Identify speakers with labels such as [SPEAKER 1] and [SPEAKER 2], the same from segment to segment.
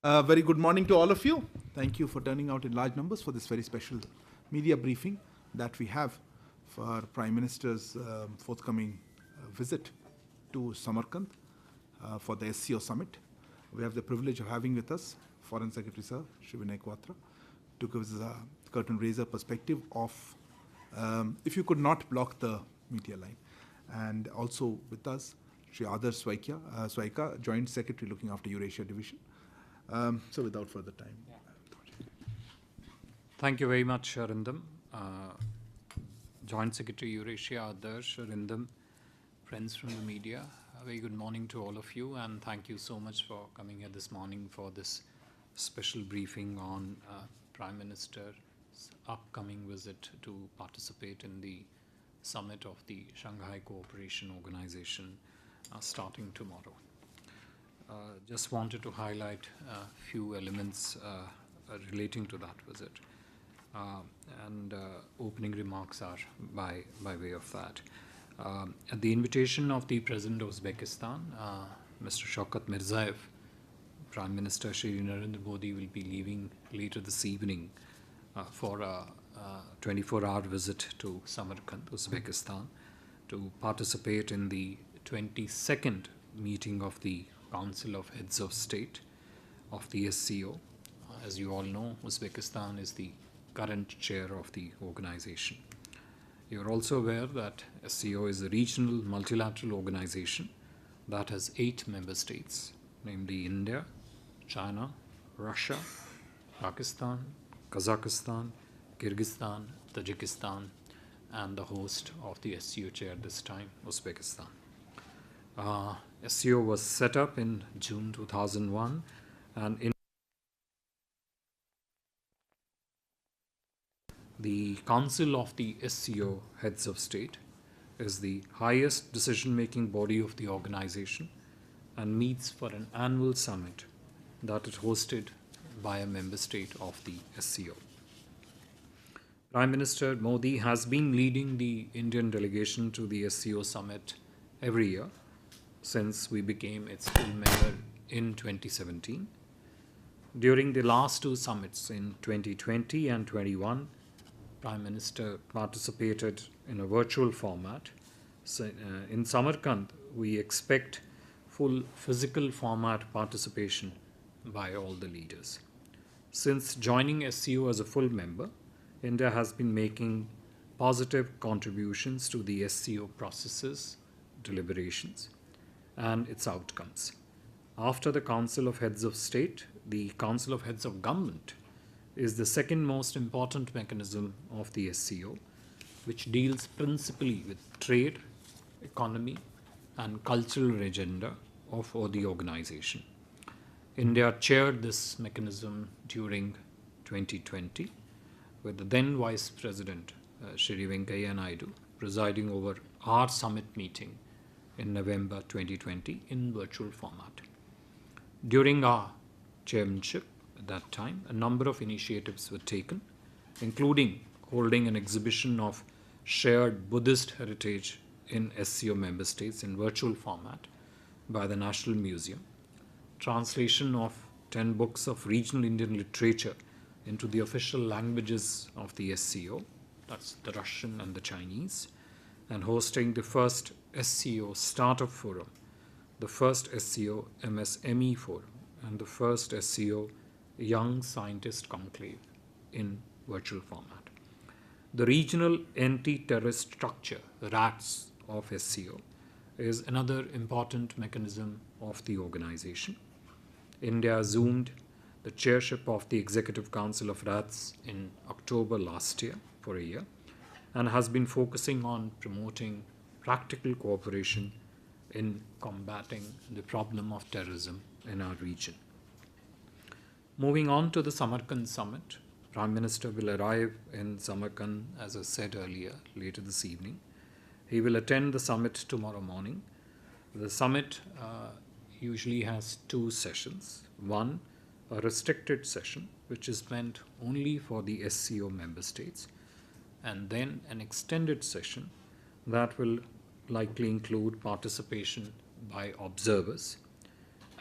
[SPEAKER 1] Very good morning to all of you. Thank you for turning out in large numbers for this very special media briefing that we have for Prime Minister's forthcoming visit to Samarkand for the SCO summit. We have the privilege of having with us Foreign Secretary Sir, Shri Vinay Kwatra, to give us a curtain raiser perspective of, if you could not block the media line. And also with us, Shri Adar Swaika, Joint Secretary looking after Eurasia Division. So without further time.
[SPEAKER 2] Thank you very much, Arindam. Joint Secretary Eurasia, Adarsh, Arindam, friends from the media. A very good morning to all of you, and thank you so much for coming here this morning for this special briefing on Prime Minister's upcoming visit to participate in the summit of the Shanghai Cooperation Organization starting tomorrow. Just wanted to highlight a few elements relating to that visit. And opening remarks are by way of that. At the invitation of the President of Uzbekistan, Mr. Shavkat Mirziyoyev, Prime Minister Shri Narendra Modi will be leaving later this evening for a 24-hour visit to Samarkand, Uzbekistan, to participate in the 22nd meeting of the Council of Heads of State of the SCO. As you all know, Uzbekistan is the current chair of the organization. You are also aware that SCO is a regional multilateral organization that has 8 member states, namely India, China, Russia, Pakistan, Kazakhstan, Kyrgyzstan, Tajikistan, and the host of the SCO chair this time, Uzbekistan. SCO was set up in June 2001 and in the Council of the SCO Heads of State is the highest decision-making body of the organization and meets for an annual summit that is hosted by a member state of the SCO. Prime Minister Modi has been leading the Indian delegation to the SCO summit every year since we became its full member in 2017. During the last 2 summits in 2020 and 21, Prime Minister participated in a virtual format. So, in Samarkand, we expect full physical format participation by all the leaders. Since joining SCO as a full member, India has been making positive contributions to the SCO processes, deliberations, and its outcomes. After the Council of Heads of State, the Council of Heads of Government is the second most important mechanism of the SCO, which deals principally with trade, economy, and cultural agenda of the organization. India chaired this mechanism during 2020, with the then Vice President, Shri Venkaiah Naidu, presiding over our summit meeting in November 2020 in virtual format. During our chairmanship at that time, a number of initiatives were taken, including holding an exhibition of shared Buddhist heritage in SCO member states in virtual format by the National Museum, translation of 10 books of regional Indian literature into the official languages of the SCO, that's the Russian and the Chinese, and hosting the first SCO Startup Forum, the first SCO MSME Forum, and the first SCO Young Scientist Conclave in virtual format. The regional anti-terrorist structure, RATS of SCO, is another important mechanism of the organization. India assumed the chairship of the Executive Council of RATS in October last year for a year and has been focusing on promoting practical cooperation in combating the problem of terrorism in our region. Moving on to the Samarkand summit, Prime Minister will arrive in Samarkand, as I said earlier, later this evening. He will attend the summit tomorrow morning. The summit usually has 2 sessions. One, a restricted session, which is meant only for the SCO member states, and then an extended session that will likely include participation by observers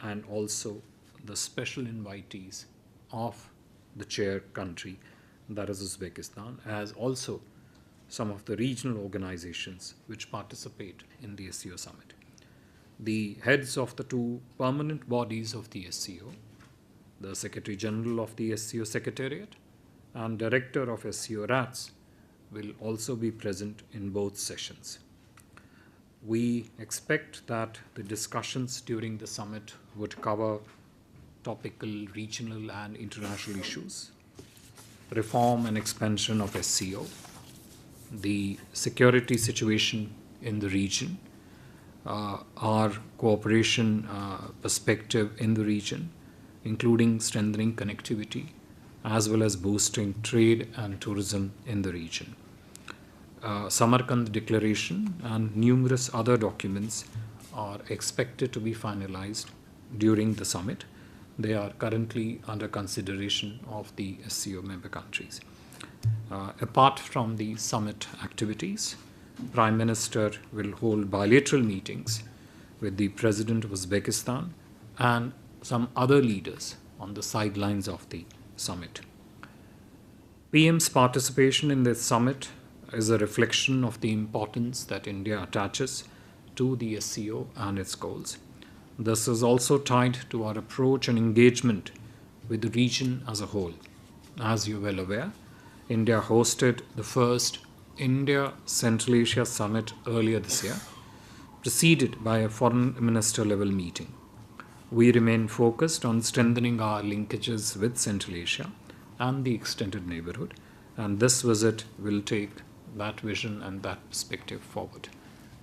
[SPEAKER 2] and also the special invitees of the chair country, that is Uzbekistan, as also some of the regional organizations which participate in the SCO summit. The heads of the two permanent bodies of the SCO, the Secretary General of the SCO Secretariat and Director of SCO RATS, will also be present in both sessions. We expect that the discussions during the summit would cover topical, regional and international issues, reform and expansion of SCO, the security situation in the region, our cooperation perspective in the region, including strengthening connectivity, as well as boosting trade and tourism in the region. Samarkand Declaration and numerous other documents are expected to be finalized during the summit. They are currently under consideration of the SCO member countries. Apart from the summit activities, Prime Minister will hold bilateral meetings with the President of Uzbekistan and some other leaders on the sidelines of the summit. PM's participation in this summit is a reflection of the importance that India attaches to the SCO and its goals. This is also tied to our approach and engagement with the region as a whole. As you're well aware, India hosted the first India Central Asia Summit earlier this year, preceded by a foreign minister level meeting. We remain focused on strengthening our linkages with Central Asia and the extended neighborhood, and this visit will take that vision and that perspective forward.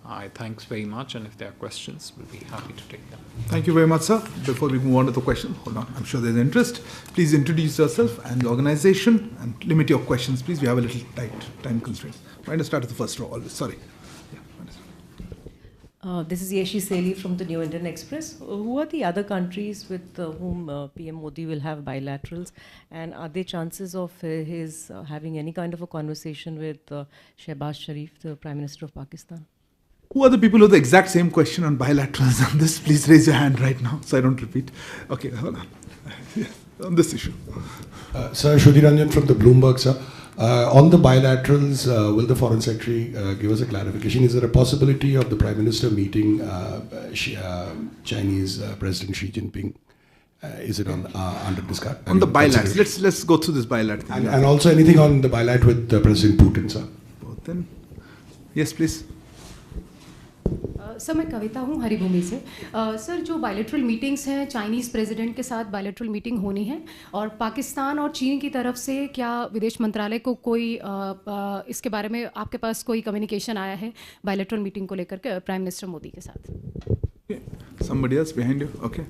[SPEAKER 2] I thanks very much, and if there are questions, we'll be happy to take them.
[SPEAKER 1] Thank you very much, sir. Before we move on to the question, hold on, I'm sure there's interest. Please introduce yourself and the organization and limit your questions, please. We have a little tight time constraints. Trying to start at the first row always. Sorry.
[SPEAKER 3] This is Yeshi Seli from the New Indian Express. Who are the other countries with whom PM Modi will have bilaterals, and are there chances of his having any kind of a conversation with Shehbaz Sharif, the Prime Minister of Pakistan?
[SPEAKER 1] Who are the people who have the exact same question on bilaterals on this? Please raise your hand right now so I don't repeat. Okay, hold on. Yes, on this issue.
[SPEAKER 4] Sir, Shudhiranjan from the Bloomberg, sir. On the bilaterals, will the Foreign Secretary give us a clarification? Is there a possibility of the Prime Minister meeting Chinese President Xi Jinping? Is it under discussion?
[SPEAKER 1] On the bilaterals, let's go through this bilateral.
[SPEAKER 4] And also anything on the bilateral with President Putin, sir?
[SPEAKER 1] Putin. Yes, please.
[SPEAKER 5] Sir मैं कविता हूँ हरिभूमि से। Sir जो bilateral meetings हैं Chinese president के साथ bilateral meeting होनी है, और पाकिस्तान और चीन की तरफ से क्या विदेश मंत्रालय को कोई इसके बारे में आपके पास कोई कम्युनिकेशन आया है बायलैटरल मीटिंग को लेकर के प्राइम मिनिस्टर मोदी के साथ?
[SPEAKER 1] Somebody else behind you. Okay.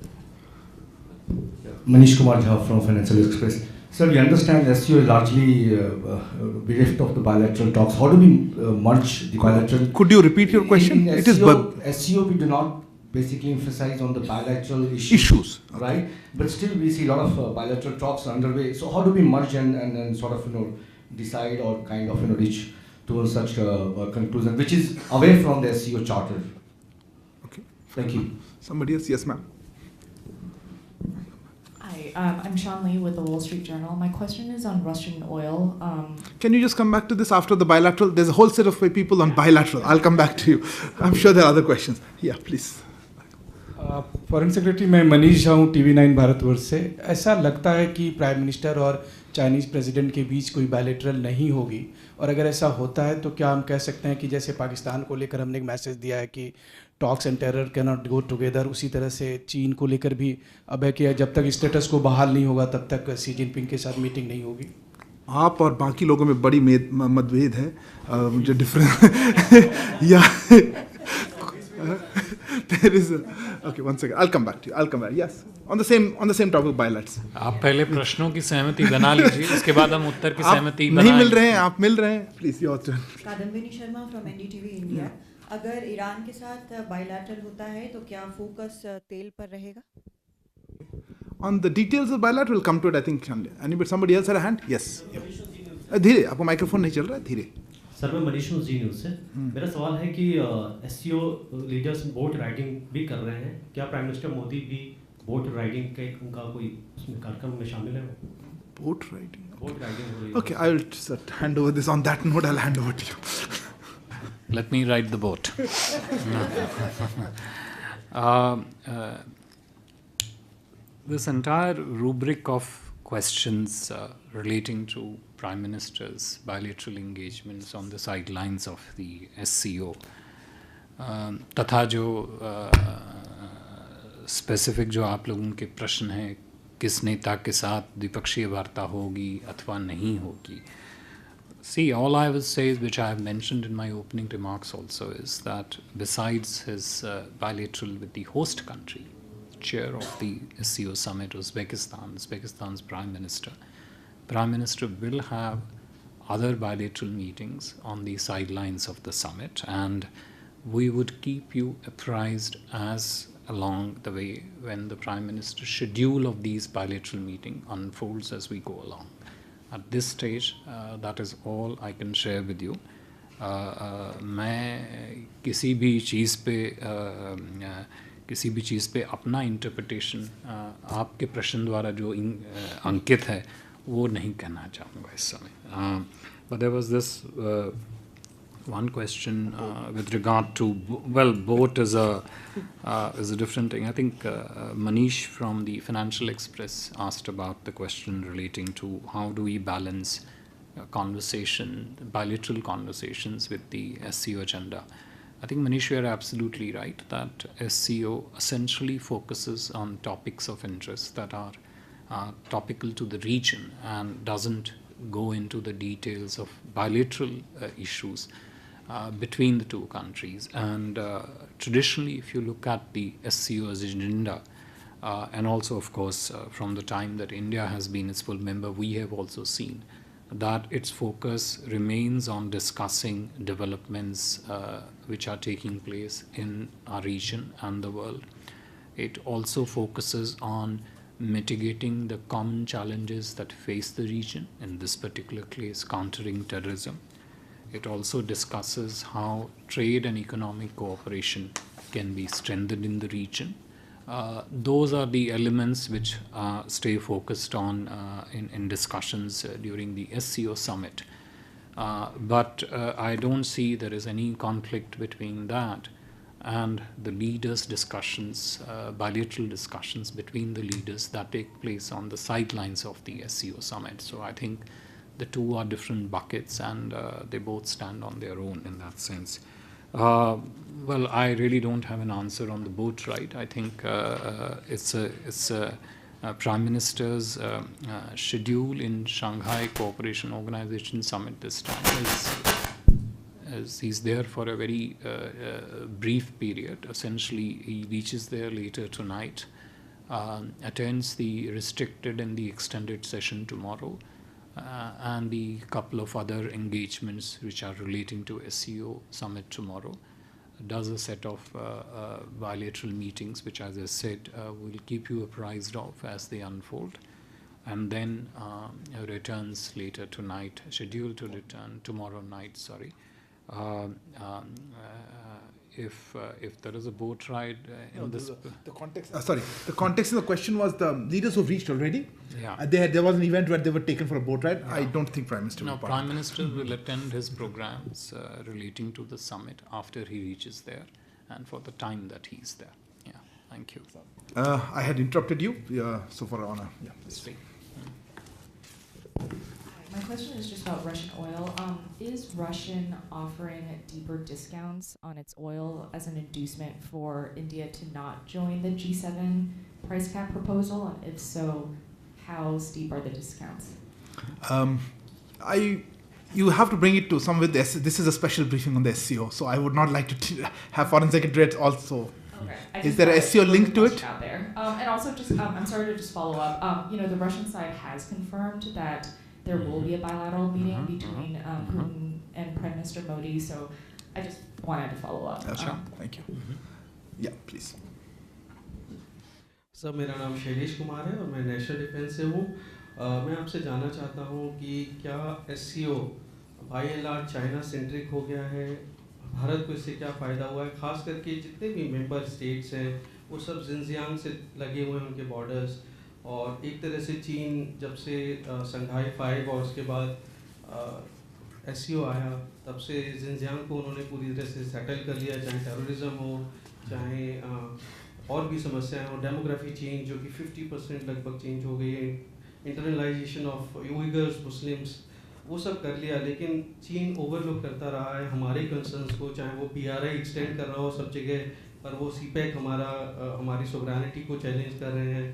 [SPEAKER 6] Manish Kumar Jha from Financial Express. Sir, we understand SCO is largely bereft of the bilateral talks. How do we merge the bilateral?
[SPEAKER 1] Could you repeat your question?
[SPEAKER 6] In SCO, we do not basically emphasize on the bilateral issues.
[SPEAKER 1] Okay.
[SPEAKER 6] Right? But still, we see a lot of bilateral talks underway. So, how do we merge and sort of decide or kind of reach towards such a conclusion, which is away from the SCO charter?
[SPEAKER 1] Okay.
[SPEAKER 6] Thank you.
[SPEAKER 1] Somebody else? Yes, ma'am.
[SPEAKER 7] Hi, I'm Sean Lee with the Wall Street Journal. My question is on Russian oil.
[SPEAKER 1] Can you just come back to this after the bilateral? There's a whole set of people on bilateral. I'll come back to you. I'm sure there are other questions. Yeah, please.
[SPEAKER 8] Foreign secretary, मैं मनीष झा हूँ TV9 Bharatvarsh से। ऐसा लगता है कि prime minister और Chinese president के बीच कोई बायलैटरल नहीं होगी, और अगर ऐसा होता है तो क्या हम कह सकते हैं कि जैसे पाकिस्तान को लेकर हमने एक मैसेज दिया है कि talks and terror can not go together, उसी तरह से चीन को लेकर भी अब है कि जब तक स्टेटस को बहाल नहीं होगा तब तक शी जिनपिंग के साथ मीटिंग नहीं होगी?
[SPEAKER 1] आप और बाकी लोगों में बड़ी मतभेद है, जो डिफरेंस या there is a, okay, one second, I'll come back to you. I'll come back. Yes, on the same topic, bilaterals.
[SPEAKER 2] आप पहले प्रश्नों की सहमति बना लीजिए, उसके बाद हम उत्तर की सहमति
[SPEAKER 1] नहीं मिल रहे हैं, आप मिल रहे हैं, please your turn.
[SPEAKER 9] Kadambini Sharma from NDTV India. अगर ईरान के साथ बायलैटरल होता है तो क्या फोकस तेल पर रहेगा?
[SPEAKER 1] On the details of bilateral, come to it. I think somebody else had a hand. Yes. धीरे, आपको माइक्रोफोन नहीं चल रहा है, धीरे।
[SPEAKER 10] सर मैं मनीष हूँ जी न्यूज़ से। मेरा सवाल है कि SCO लीडर्स बोट राइडिंग भी कर रहे हैं, क्या प्राइम मिनिस्टर मोदी भी बोट राइडिंग का उनका कोई उसमें कार्यक्रम में शामिल है?
[SPEAKER 1] Boat riding.
[SPEAKER 10] बोट राइडिंग हो रही है।
[SPEAKER 1] Okay, I will hand over this. On that note, I'll hand over to you.
[SPEAKER 2] Let me ride the boat. This entire rubric of questions relating to Prime Minister's bilateral engagements on the sidelines of the SCO, तथा जो specific जो आप लोगों के प्रश्न हैं, किस नेता के साथ द्विपक्षीय वार्ता होगी अथवा नहीं होगी. See, all I will say, which I have mentioned in my opening remarks also, is that besides his bilateral with the host country, chair of the SCO summit, Uzbekistan's Prime Minister will have other bilateral meetings on the sidelines of the summit, and we would keep you apprised as along the way when the Prime Minister's schedule of these bilateral meetings unfolds as we go along. At this stage, that is all I can share with you. मैं किसी भी चीज़ पे अपना interpretation आपके प्रश्न द्वारा जो अंकित है वो नहीं कहना चाहूँगा इस समय. But there was this one question with regard to, well, boat is a different thing. I think Manish from the Financial Express asked about the question relating to how do we balance bilateral conversations with the SCO agenda. I think, Manish, you are absolutely right that SCO essentially focuses on topics of interest that are topical to the region and doesn't go into the details of bilateral issues between the two countries. And traditionally, if you look at the SCO's agenda, and also, of course, from the time that India has been its full member, we have also seen that its focus remains on discussing developments which are taking place in our region and the world. It also focuses on mitigating the common challenges that face the region, in this particular case, countering terrorism. It also discusses how trade and economic cooperation can be strengthened in the region. Those are the elements which stay focused on in discussions during the SCO summit. But I don't see there is any conflict between that and the leaders' discussions, bilateral discussions between the leaders that take place on the sidelines of the SCO summit. So I think the two are different buckets and they both stand on their own in that sense. Well, I really don't have an answer on the boat ride. I think it's a Prime Minister's schedule in Shanghai Cooperation Organization summit this time. As he's there for a very brief period. Essentially, he reaches there later tonight, attends the restricted and the extended session tomorrow, and the couple of other engagements which are relating to SCO summit tomorrow. Does a set of bilateral meetings, which, as I said, we'll keep you apprised of as they unfold, and then returns later tonight, scheduled to return tomorrow night, sorry. If there is a boat ride in this...
[SPEAKER 1] The context, the context of the question was the leaders who've reached already.
[SPEAKER 2] Yeah.
[SPEAKER 1] There was an event where they were taken for a boat ride. Yeah. I don't think Prime Minister will.
[SPEAKER 2] No, Prime Minister will attend his programs relating to the summit after he reaches there and for the time that he's there. Yeah, thank you.
[SPEAKER 1] I had interrupted you, so for honor. Yeah, please.
[SPEAKER 7] My question is just about Russian oil. Is Russian offering deeper discounts on its oil as an inducement for India to not join the G7 price cap proposal? And if so, how steep are the discounts?
[SPEAKER 1] You have to bring it to some with this. This is a special briefing on the SCO, so I would not like to have Foreign Secretary also.
[SPEAKER 7] Okay.
[SPEAKER 1] Is there a SCO link to it?
[SPEAKER 7] Out there. And also, I'm sorry to just follow up. The Russian side has confirmed that there will be a bilateral meeting between Putin and Prime Minister Modi, so I just wanted to follow up.
[SPEAKER 1] Sure. Thank you. Yeah, please.
[SPEAKER 11] Sir, मेरा नाम शैलेश कुमार है और मैं national defence से हूँ. मैं आपसे जानना चाहता हूँ कि क्या SCO by and large China centric हो गया है, भारत को इससे क्या फ़ायदा हुआ है, खास करके जितने भी मेंबर स्टेट्स हैं वो सब जिनजियांग से लगे हुए हैं उनके बॉर्डर्स। और एक तरह से चीन जब से संघाई 5 और उसके बाद SCO आया, तब से जिनजियांग को उन्होंने पूरी तरह से सेटल कर लिया, चाहे टेररिज्म हो, चाहे और भी समस्याएं हो, डेमोग्राफी चेंज जो कि 50% लगभग चेंज हो गई है, इंटरनलाइजेशन ऑफ उइगर्स मुस्लिम्स, वो सब कर लिया। लेकिन चीन ओवरलुक करता रहा है हमारे कंसर्न्स को, चाहे वो PRI एक्सटेंड कर रहा हो सब जगह, पर वो CPEC हमारी सोवरेनिटी को चैलेंज कर रहे हैं।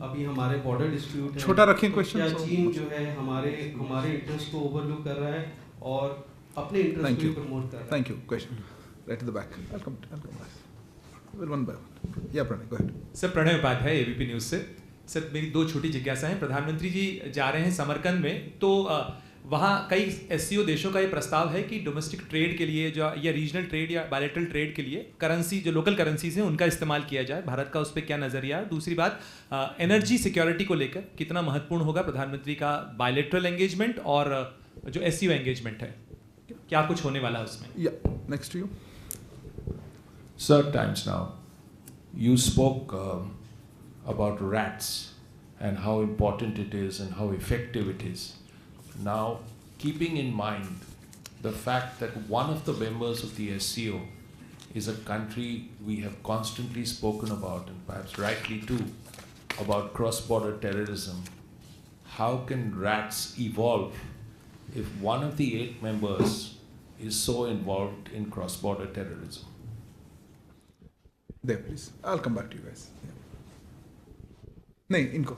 [SPEAKER 11] अभी हमारे बॉर्डर डिस्प्यूट है,
[SPEAKER 1] छोटा रखें क्वेश्चन।
[SPEAKER 11] क्या चीन जो है हमारे इंटरेस्ट को ओवरलुक कर रहा है और अपने इंटरेस्ट को प्रमोट कर रहा है?
[SPEAKER 1] Thank you. Question right at the back. I'll come back. Well, one by one. Yeah, Pranay, go ahead.
[SPEAKER 12] Sir, Pranay Upadhyay ABP news से। सर, मेरी 2 छोटी जिज्ञासा हैं। प्रधानमंत्री जी जा रहे हैं समरकंद में, तो वहाँ कई SCO देशों का ये प्रस्ताव है कि डोमेस्टिक ट्रेड के लिए जो या रीजनल ट्रेड या बायलैटरल ट्रेड के लिए करेंसी, जो लोकल करेंसीज हैं उनका इस्तेमाल किया जाए। भारत का उस पर क्या नज़रिया है? दूसरी बात, एनर्जी सिक्योरिटी को लेकर कितना महत्वपूर्ण होगा प्रधानमंत्री का बायलैटरल एंगेजमेंट और जो SCO एंगेजमेंट है, क्या कुछ होने वाला है उसमें?
[SPEAKER 1] Yeah, next to you.
[SPEAKER 13] Sir, times now. You spoke about rats and how important it is and how effective it is. Now, keeping in mind the fact that one of the members of the SCO is a country we have constantly spoken about, and perhaps rightly too, about cross-border terrorism, how can rats evolve if one of the 8 members is so involved in cross-border terrorism?
[SPEAKER 1] There, please. I'll come back to you guys. Yeah. No, inko.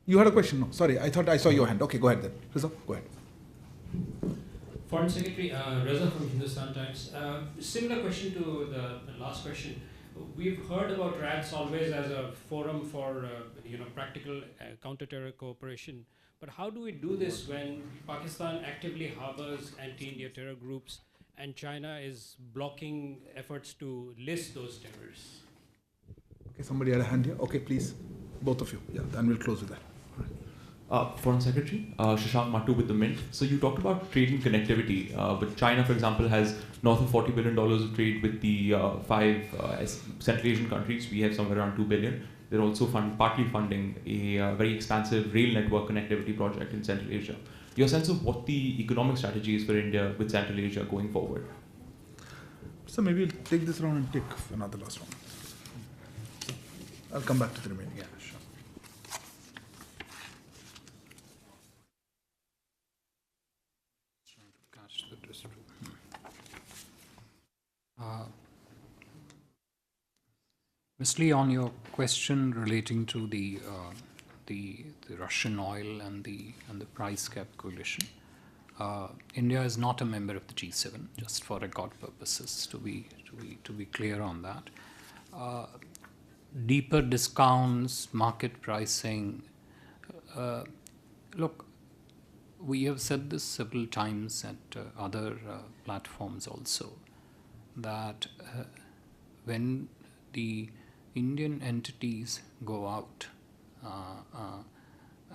[SPEAKER 1] You had a question? No, sorry. I thought I saw your hand. Okay, go ahead then. Rizal, go ahead.
[SPEAKER 14] Foreign Secretary, Reza from Hindustan Times. Similar question to the last question. We've heard about RATS always as a forum for practical counter-terror cooperation. But how do we do this when Pakistan actively harbors anti-India terror groups and China is blocking efforts to list those terrorists?
[SPEAKER 1] Okay, somebody had a hand here. Okay, please, both of you. Yeah, then we'll close with that.
[SPEAKER 15] Foreign Secretary, Shashank Matu with the Mint. So you talked about trade and connectivity, but China, for example, has north of $40 billion of trade with the 5 Central Asian countries. We have somewhere around $2 billion. They're also partly funding a very expansive rail network connectivity project in Central Asia. Your sense of what the economic strategy is for India with Central Asia going forward?
[SPEAKER 1] So maybe we'll take this round and take another last round. I'll come back to the remaining. Yeah, sure.
[SPEAKER 2] Ms. Lee, on your question relating to the Russian oil and the price cap coalition, India is not a member of the G7. Just for record purposes, to be clear on that. Deeper discounts, market pricing. Look, we have said this several times at other platforms also, that when the Indian entities go out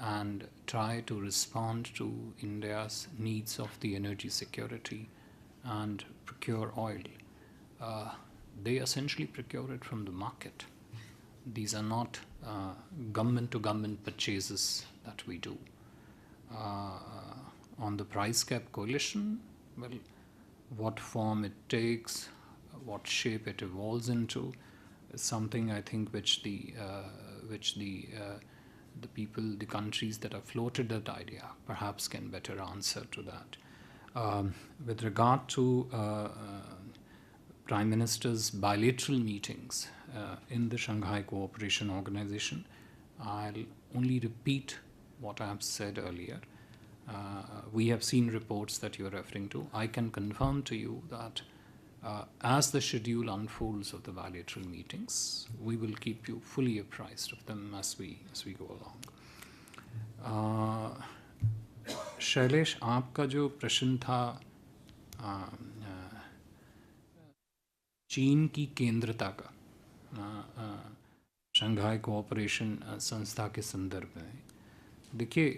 [SPEAKER 2] and try to respond to India's needs of the energy security and procure oil, they essentially procure it from the market. These are not government-to-government purchases that we do. On the price cap coalition, well, what form it takes, what shape it evolves into, is something I think which the people, the countries that have floated that idea, perhaps can better answer to that. With regard to Prime Minister's bilateral meetings in the Shanghai Cooperation Organization, I'll only repeat what I have said earlier. We have seen reports that you're referring to. I can confirm to you that as the schedule unfolds of the bilateral meetings, we will keep you fully apprised of them as we go along. Shailesh, आपका जो प्रश्न था चीन की केंद्रता का Shanghai cooperation संस्था के संदर्भ में, देखिए,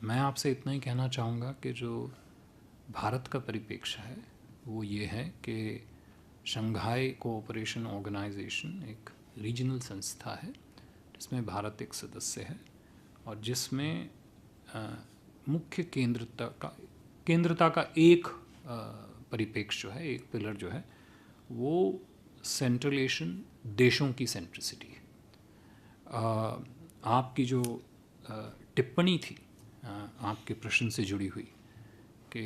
[SPEAKER 2] मैं आपसे इतना ही कहना चाहूँगा कि जो भारत का परिप्रेक्ष्य है वो ये है कि शंघाई कोऑपरेशन ऑर्गेनाइजेशन एक रीजनल संस्था है जिसमें भारत एक सदस्य है और जिसमें मुख्य केंद्रता का एक परिप्रेक्ष्य जो है, एक पिलर जो है, वो सेंट्रल एशियन देशों की सेंट्रिसिटी है। आपकी जो टिप्पणी थी आपके प्रश्न से जुड़ी हुई कि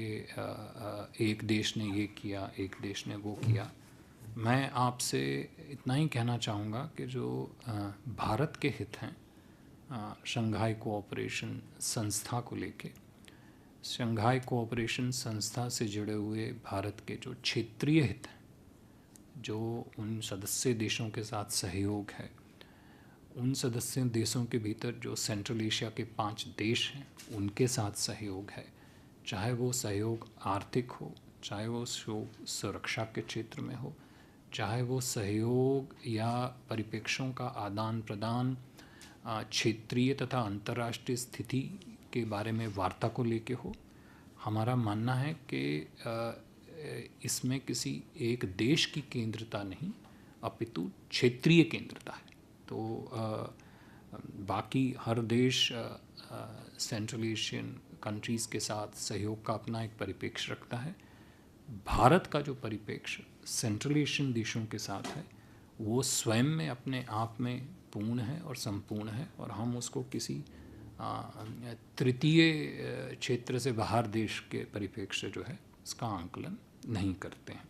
[SPEAKER 2] एक देश ने ये किया, एक देश ने वो किया, मैं आपसे इतना ही कहना चाहूँगा कि जो भारत के हित हैं शंघाई कोऑपरेशन संस्था को लेके, शंघाई कोऑपरेशन संस्था से जुड़े हुए भारत के जो क्षेत्रीय हित हैं, जो उन सदस्य देशों के साथ सहयोग है, उन सदस्य देशों के भीतर जो सेंट्रल एशिया के 5 देश हैं उनके साथ सहयोग है, चाहे वो सहयोग आर्थिक हो, चाहे वो सुरक्षा के क्षेत्र में हो, चाहे वो सहयोग या परिप्रेक्ष्यों का आदान प्रदान क्षेत्रीय तथा अंतर्राष्ट्रीय स्थिति के बारे में वार्ता को लेके हो। हमारा मानना है कि इसमें किसी एक देश की केंद्रता नहीं अपितु क्षेत्रीय केंद्रता है। तो बाकी हर देश सेंट्रल एशियन कंट्रीज़ के साथ सहयोग का अपना एक परिप्रेक्ष्य रखता है। भारत का जो परिप्रेक्ष्य सेंट्रल एशियन देशों के साथ है वो स्वयं में अपने आप में पूर्ण है और संपूर्ण है और हम उसको किसी तृतीय क्षेत्र से बाहर देश के परिप्रेक्ष्य जो है उसका आंकलन नहीं करते हैं।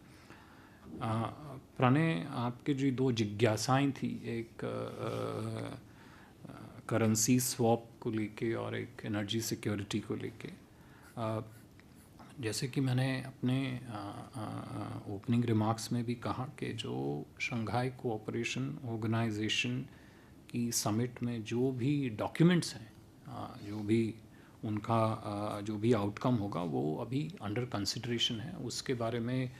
[SPEAKER 2] प्रणय, आपके जो 2 जिज्ञासाएं थी, एक करेंसी स्वैप को लेके और एक एनर्जी सिक्योरिटी को लेके, जैसे कि मैंने अपने ओपनिंग रिमार्क्स में भी कहा कि जो शंघाई कोऑपरेशन ऑर्गेनाइजेशन की समिट में जो भी डॉक्यूमेंट्स हैं, जो भी उनका जो भी आउटकम होगा वो अभी अंडर कंसिडरेशन है। उसके बारे में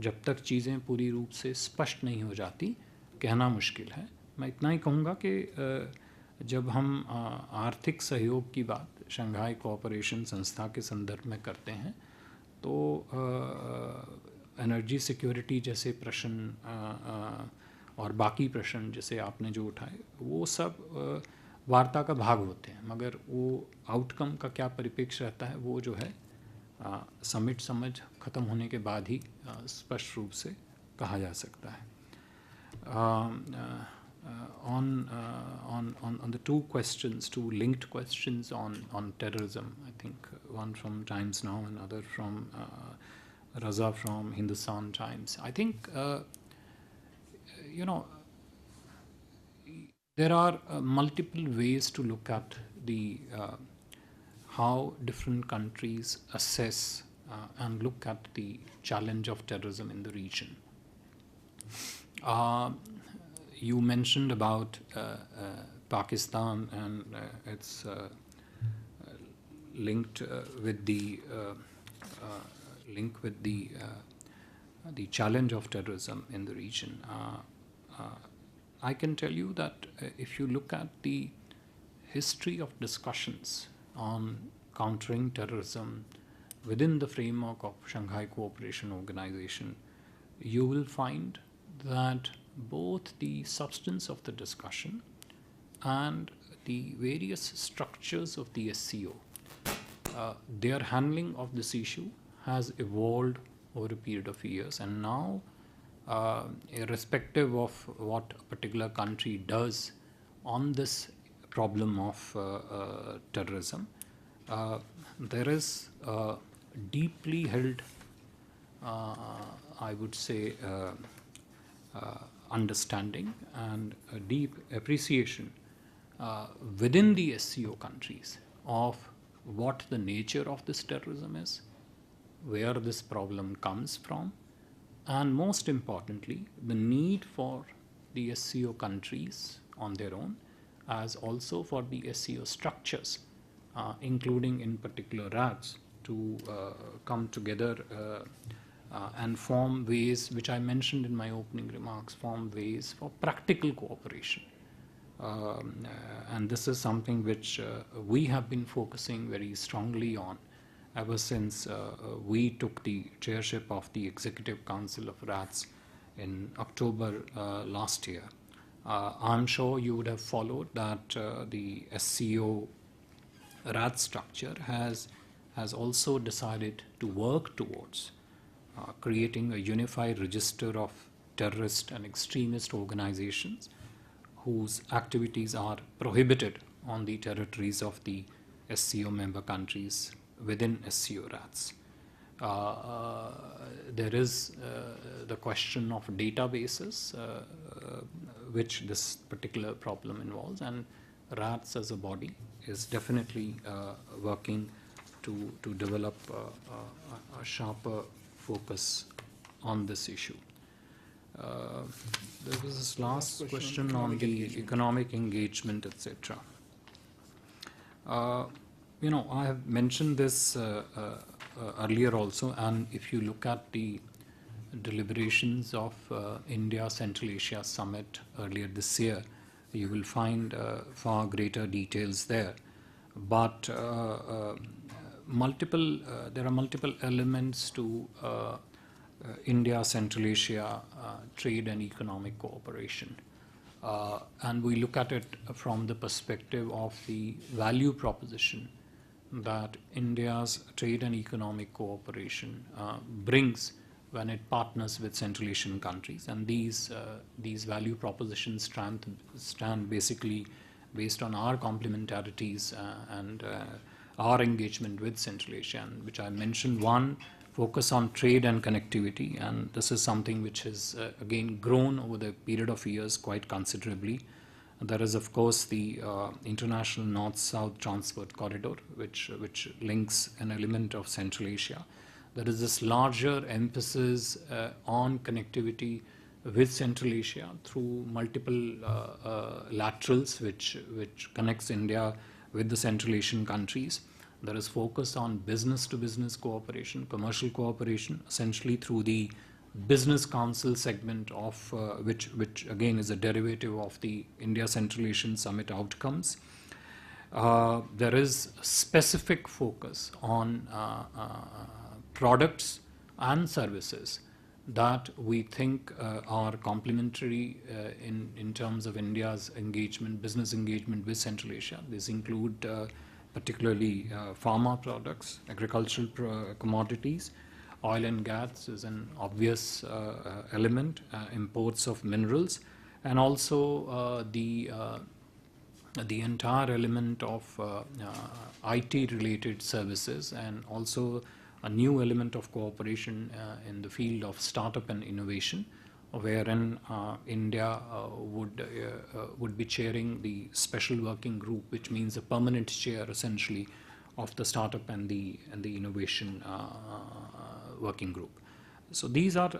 [SPEAKER 2] जब तक चीज़ें पूरी रूप से स्पष्ट नहीं हो जाती कहना मुश्किल है। मैं इतना ही कहूँगा कि जब हम आर्थिक सहयोग की बात शंघाई कोऑपरेशन संस्था के संदर्भ में करते हैं तो एनर्जी सिक्योरिटी जैसे प्रश्न और बाकी प्रश्न जैसे आपने जो उठाए वो सब वार्ता का भाग होते हैं, मगर वो आउटकम का क्या परिप्रेक्ष्य रहता है वो जो है समिट समझ ख़त्म होने के बाद ही स्पष्ट रूप से कहा जा सकता है। On the 2 questions, 2 linked questions on terrorism, I think one from Times Now and other from Raza from Hindustan Times. I think there are multiple ways to look at the how different countries assess and look at the challenge of terrorism in the region. You mentioned about Pakistan and it's linked with the challenge of terrorism in the region. I can tell you that if you look at the history of discussions on countering terrorism within the framework of Shanghai Cooperation Organization, you will find that both the substance of the discussion and the various structures of the SCO, their handling of this issue has evolved over a period of years, and now irrespective of what a particular country does on this problem of terrorism, there is deeply held, I would say, understanding and a deep appreciation within the SCO countries of what the nature of this terrorism is, where this problem comes from, and most importantly, the need for the SCO countries on their own, as also for the SCO structures, including in particular RADs, to come together and form ways, which I mentioned in my opening remarks, form ways for practical cooperation. And this is something which we have been focusing very strongly on ever since we took the chairship of the Executive Council of RATS in October last year. I'm sure you would have followed that the SCO RAT structure has also decided to work towards creating a unified register of terrorist and extremist organizations whose activities are prohibited on the territories of the SCO member countries within SCO RATs. There is the question of databases which this particular problem involves, and RATs as a body is definitely working to develop a sharper focus on this issue. There was this last question on the economic engagement, etc. You know, I have mentioned this earlier also, and if you look at the deliberations of India Central Asia Summit earlier this year, you will find far greater details there. But there are multiple elements to India Central Asia trade and economic cooperation. And we look at it from the perspective of the value proposition that India's trade and economic cooperation brings when it partners with Central Asian countries. And these value propositions stand basically based on our complementarities and our engagement with Central Asia, and which I mentioned. One, focus on trade and connectivity, and this is something which has again grown over the period of years quite considerably. There is, of course, the International North-South Transport Corridor, which links an element of Central Asia. There is this larger emphasis on connectivity with Central Asia through multiple laterals, which connects India with the Central Asian countries. There is focus on business-to-business cooperation, commercial cooperation, essentially through the Business Council segment of which again is a derivative of the India Central Asian Summit outcomes. There is specific focus on products and services that we think are complementary in terms of India's engagement, business engagement with Central Asia. These include particularly pharma products, agricultural commodities. Oil and gas is an obvious element, imports of minerals, and also the entire element of IT-related services, and also a new element of cooperation in the field of startup and innovation, wherein India would be chairing the special working group, which means a permanent chair essentially of the startup and the innovation working group. So these are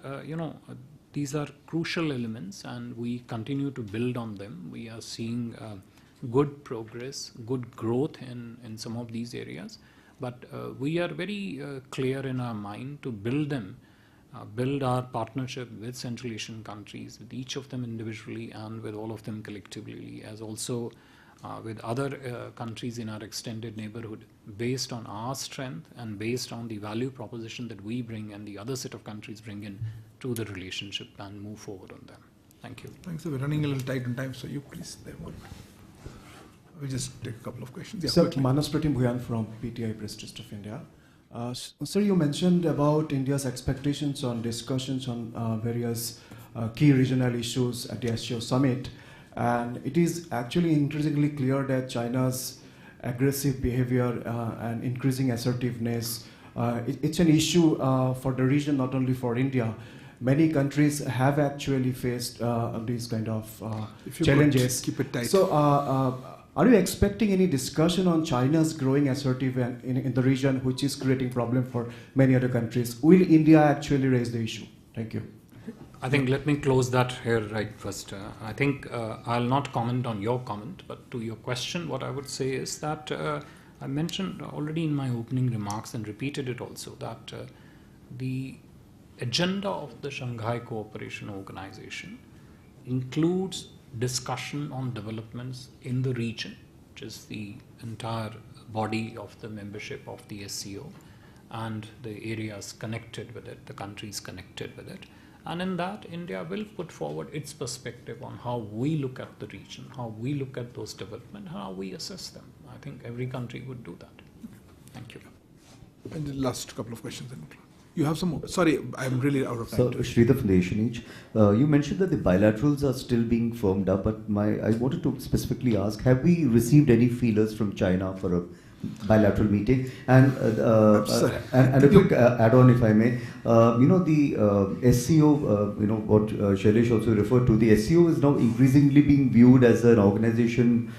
[SPEAKER 2] these are crucial elements, and we continue to build on them. We are seeing good progress, good growth in some of these areas, but we are very clear in our mind to build them. Build our partnership with Central Asian countries, with each of them individually and with all of them collectively, as also with other countries in our extended neighborhood, based on our strength and based on the value proposition that we bring and the other set of countries bring in to the relationship, and move forward on them. Thank you.
[SPEAKER 1] Thanks. So we're running a little tight on time, so you please, there one. We'll just take a couple of questions. Yeah,
[SPEAKER 16] Sir, Manas Pratim Bhuyan from PTI Press Trust of India. Sir, you mentioned about India's expectations on discussions on various key regional issues at the SCO summit, and it is actually increasingly clear that China's aggressive behavior and increasing assertiveness, it's an issue for the region, not only for India. Many countries have actually faced these kind of challenges.
[SPEAKER 1] Keep it tight.
[SPEAKER 16] So, are you expecting any discussion on China's growing assertiveness in the region, which is creating problem for many other countries? Will India actually raise the issue? Thank you.
[SPEAKER 2] I think let me close that here right first. I think I'll not comment on your comment, but to your question, what I would say is that I mentioned already in my opening remarks and repeated it also, that the agenda of the Shanghai Cooperation Organization includes discussion on developments in the region, which is the entire body of the membership of the SCO and the areas connected with it, the countries connected with it, And in that, India will put forward its perspective on how we look at the region, how we look at those developments, how we assess them. I think every country would do that. Thank you.
[SPEAKER 1] And the last couple of questions. You have some more? Sorry, I'm really out of time.
[SPEAKER 17] So, Sridhar from the Asian Age, you mentioned that the bilaterals are still being firmed up, but I wanted to specifically ask, have we received any feelers from China for a bilateral meeting? And a quick add-on, if I may. The SCO, what Shailesh also referred to, the SCO is now increasingly being viewed as an organization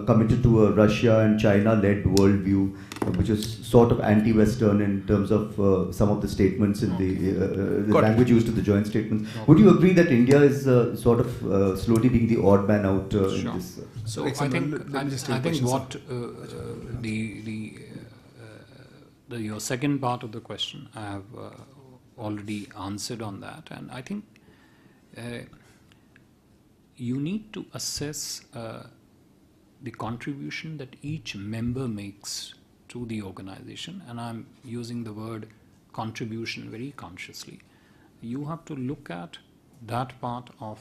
[SPEAKER 17] committed to a Russia and China-led worldview, which is sort of anti-Western in terms of some of the statements in the language used in the joint statements. Would you agree that India is sort of slowly being the odd man out in this?
[SPEAKER 2] So I think what your second part of the question, I have already answered on that, and I think you need to assess the contribution that each member makes to the organization, and I'm using the word contribution very consciously. You have to look at that part of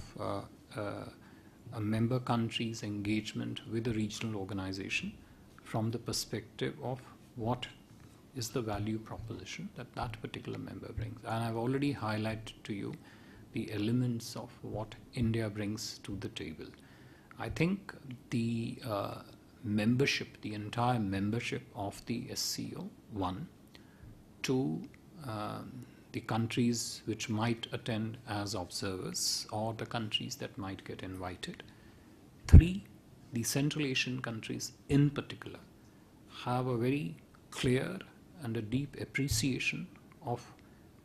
[SPEAKER 2] a member country's engagement with a regional organization from the perspective of what is the value proposition that that particular member brings. And I've already highlighted to you the elements of what India brings to the table. I think the membership, the entire membership of the SCO, 1, 2, the countries which might attend as observers or the countries that might get invited. 3, the Central Asian countries in particular have a very clear and a deep appreciation of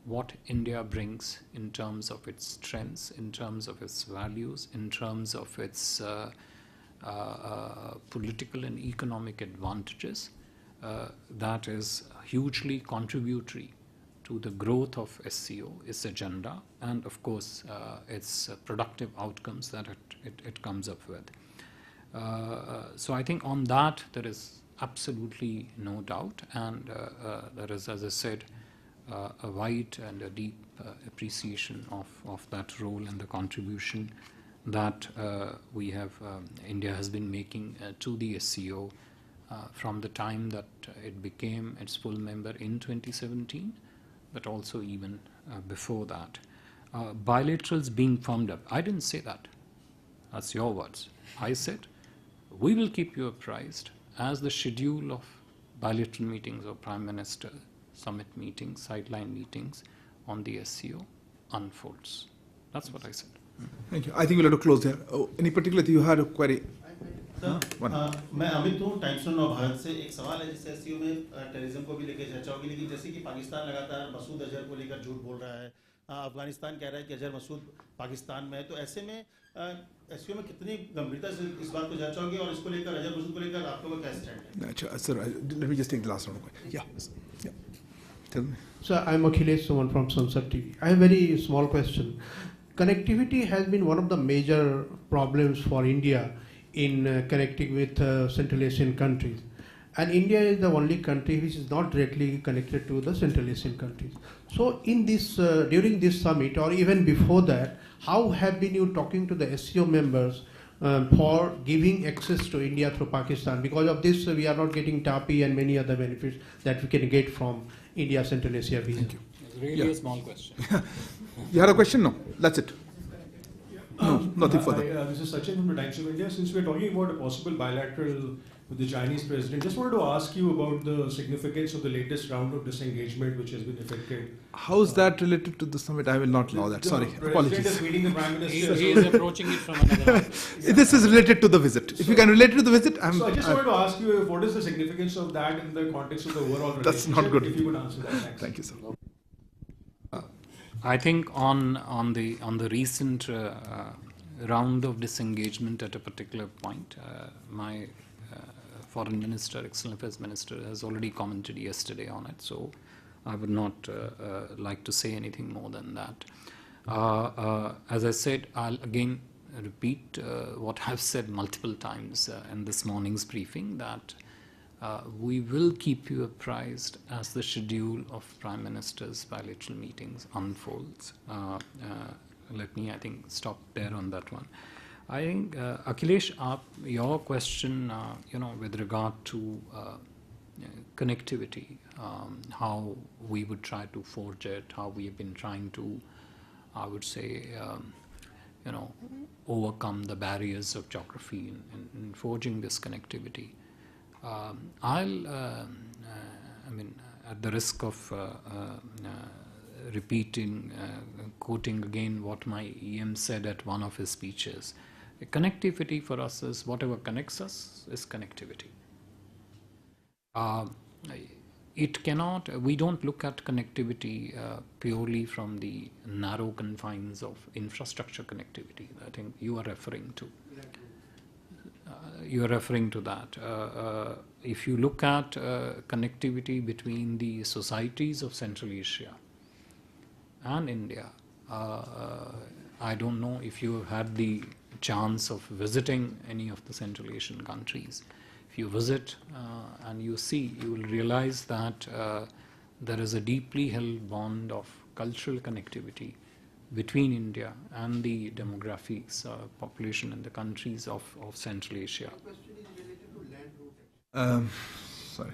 [SPEAKER 2] what India brings in terms of its strengths, in terms of its values, in terms of its political and economic advantages, that is hugely contributory to the growth of SCO, its agenda, and of course its productive outcomes that it comes up with. So I think on that there is absolutely no doubt, and there is, as I said, a wide and a deep appreciation of that role and the contribution that India has been making to the SCO from the time that it became its full member in 2017, but also even before that. Bilaterals being firmed up, I didn't say that. That's your words. I said, we will keep you apprised as the schedule of bilateral meetings or Prime Minister summit meetings, sideline meetings on the SCO unfolds. That's what I said.
[SPEAKER 1] Thank you. I think we'll have to close there. Oh, any particular thing you had a query?
[SPEAKER 18] मैं अमित हूँ times of Bharat से। एक सवाल है जिससे SCO में terrorism को भी लेकर चर्चा होगी, लेकिन जैसे कि पाकिस्तान लगातार मसूद अजहर को लेकर झूठ बोल रहा है, अफगानिस्तान कह रहा है कि अजहर मसूद पाकिस्तान में है, तो ऐसे में एससीओ में कितनी गंभीरता से इस बात को चर्चा होगी और इसको लेकर अजहर मसूद को लेकर आप लोगों का क्या स्टैंड है?
[SPEAKER 1] अच्छा, sir, let me just take the last one. Yeah. Tell me.
[SPEAKER 19] Sir, I'm Akhilesh Suman from Sansar TV. I have a very small question. Connectivity has been one of the major problems for India in connecting with Central Asian countries. And India is the only country which is not directly connected to the Central Asian countries. So in this, during this summit or even before that, how have been you talking to the SCO members for giving access to India through Pakistan? Because of this, we are not getting TAPI and many other benefits that we can get from India Central Asia visa.
[SPEAKER 1] Thank you.
[SPEAKER 2] It's really a small question.
[SPEAKER 1] You had a question? No, that's it. No, nothing further.
[SPEAKER 20] This is Sachin from the Times of India. Since we're talking about a possible bilateral with the Chinese president, just wanted to ask you about the significance of the latest round of disengagement which has been effected.
[SPEAKER 1] How is that related to the summit? I will not allow that. Sorry, apologies.
[SPEAKER 20] Is meeting the Prime Minister.
[SPEAKER 2] He is approaching it from another angle.
[SPEAKER 1] This is related to the visit. If you can relate it to the visit,
[SPEAKER 20] So I just wanted to ask you, what is the significance of that in the context of the overall relationship?
[SPEAKER 1] That's not good.
[SPEAKER 20] If you could answer that. Thanks.
[SPEAKER 1] Thank you, sir.
[SPEAKER 2] I think on the recent round of disengagement at a particular point, my Foreign Minister, External Affairs Minister, has already commented yesterday on it, so I would not like to say anything more than that. As I said, I'll again repeat what I've said multiple times in this morning's briefing, that We will keep you apprised as the schedule of Prime Minister's bilateral meetings unfolds. Let me, I think, stop there on that one. I think, Akhilesh, your question, with regard to connectivity, how we would try to forge it, how we have been trying to, I would say, overcome the barriers of geography in forging this connectivity. At the risk of quoting again what my EM said at one of his speeches, connectivity for us is whatever connects us is connectivity. We don't look at connectivity purely from the narrow confines of infrastructure connectivity. I think you are referring to. You are referring to that. If you look at connectivity between the societies of Central Asia and India, I don't know if you have had the chance of visiting any of the Central Asian countries. If you visit and you see, you will realize that there is a deeply held bond of cultural connectivity between India and the demographics, population in the countries of Central Asia.
[SPEAKER 1] The question is related to land route. Sorry.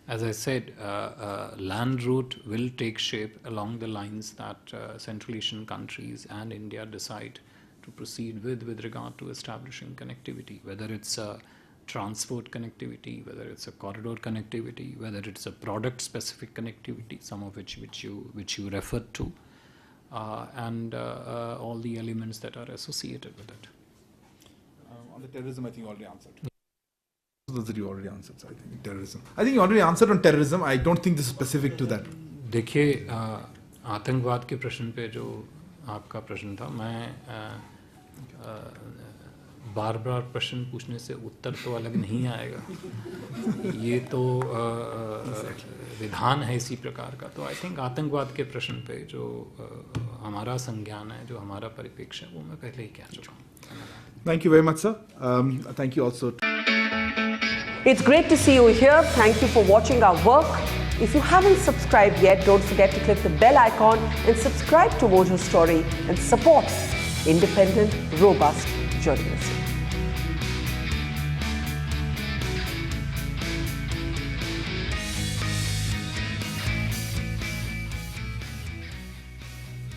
[SPEAKER 2] As I said, land route will take shape along the lines that Central Asian countries and India decide to proceed with regard to establishing connectivity, whether it's a transport connectivity, whether it's a corridor connectivity, whether it's a product-specific connectivity, some of which you referred to, and all the elements that are associated with it.
[SPEAKER 1] On the terrorism, I think you already answered. Those that you already answered, so I think terrorism. I think you already answered on terrorism. I don't think this is specific to that.
[SPEAKER 2] देखिए, आतंकवाद के प्रश्न पे जो आपका प्रश्न था, मैं बार-बार प्रश्न पूछने से उत्तर तो अलग नहीं आएगा. ये तो विधान है इसी प्रकार का. तो आई थिंक आतंकवाद के प्रश्न पे जो हमारा संज्ञान है, जो हमारा परिप्रेक्ष्य है, वो मैं पहले ही कह चुका हूँ.
[SPEAKER 1] Thank you very much, sir. Thank you also.
[SPEAKER 21] It's great to see you here. Thank you for watching our work. If you haven't subscribed yet, don't forget to click the bell icon and subscribe to Mojo Story and support independent, robust journalism.